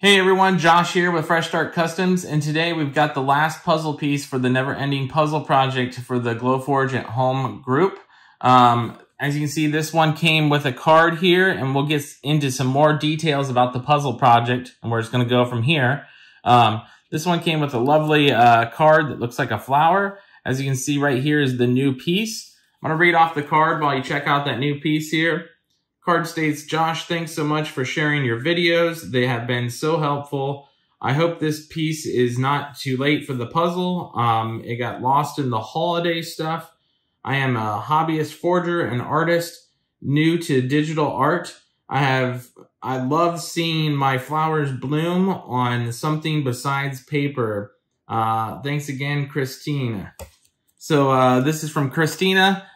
Hey everyone, Josh here with Fresh Start Customs, and today we've got the last puzzle piece for the Never Ending Puzzle project for the Glowforge at Home group. As you can see, this one came with a card here, and we'll get into some more details about the puzzle project and where it's going to go from here. This one came with a lovely card that looks like a flower. As you can see right here is the new piece. I'm going to read off the card while you check out that new piece here. Card states, Josh, thanks so much for sharing your videos. They have been so helpful. I hope this piece is not too late for the puzzle. It got lost in the holiday stuff. I am a hobbyist forger and artist new to digital art. I love seeing my flowers bloom on something besides paper. Thanks again, Christina. So this is from Christina.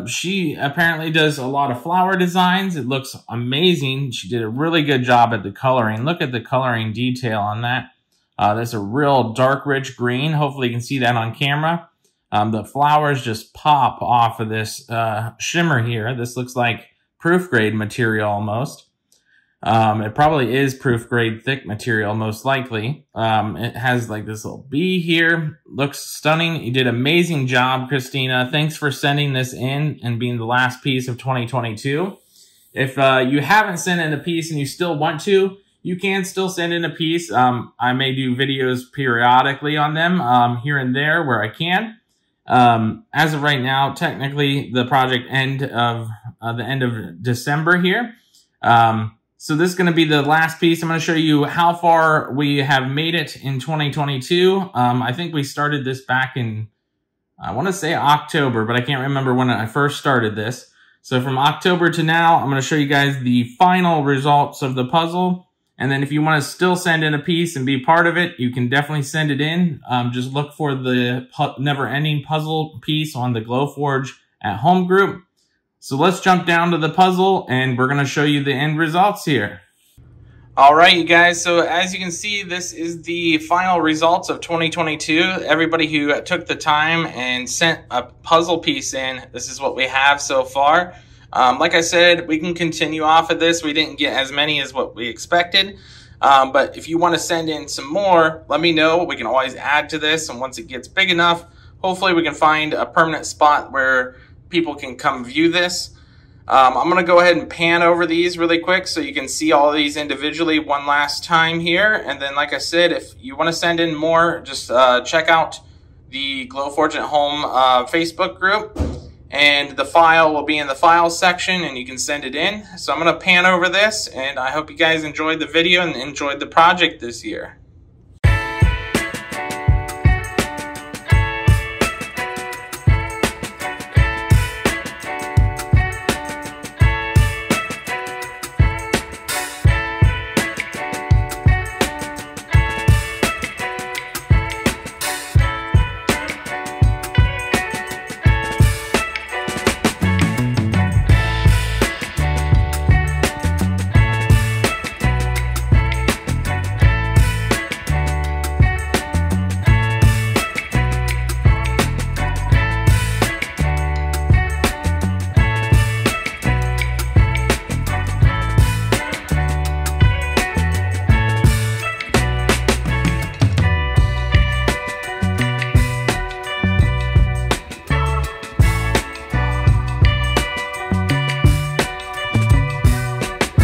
She apparently does a lot of flower designs. It looks amazing. She did a really good job at the coloring. Look at the coloring detail on that. That's a real dark, rich green. Hopefully you can see that on camera. The flowers just pop off of this shimmer here. This looks like proof grade material almost. It probably is proof grade thick material, most likely. It has like this little bee here. Looks stunning. You did an amazing job, Christina. Thanks for sending this in and being the last piece of 2022. If you haven't sent in a piece and you still want to, you can still send in a piece. I may do videos periodically on them here and there where I can. As of right now, technically the project end of the end of December here. So this is going to be the last piece. I'm going to show you how far we have made it in 2022. I think we started this back in, I want to say October, but I can't remember when I first started this. So from October to now, I'm going to show you guys the final results of the puzzle. And then if you want to still send in a piece and be part of it, you can definitely send it in. Just look for the Never Ending Puzzle piece on the Glowforge at Home group. So let's jump down to the puzzle and we're going to show you the end results here. All right, you guys. So as you can see, this is the final results of 2022. Everybody who took the time and sent a puzzle piece in, this is what we have so far. Like I said, we can continue off of this. We didn't get as many as what we expected. But if you want to send in some more, let me know. We can always add to this. And once it gets big enough, hopefully we can find a permanent spot where people can come view this. I'm going to go ahead and pan over these really quick so you can see all of these individually one last time here. And then, like I said, if you want to send in more, just check out the Glowforge at Home Facebook group. And the file will be in the files section and you can send it in. So I'm going to pan over this, and I hope you guys enjoyed the video and enjoyed the project this year.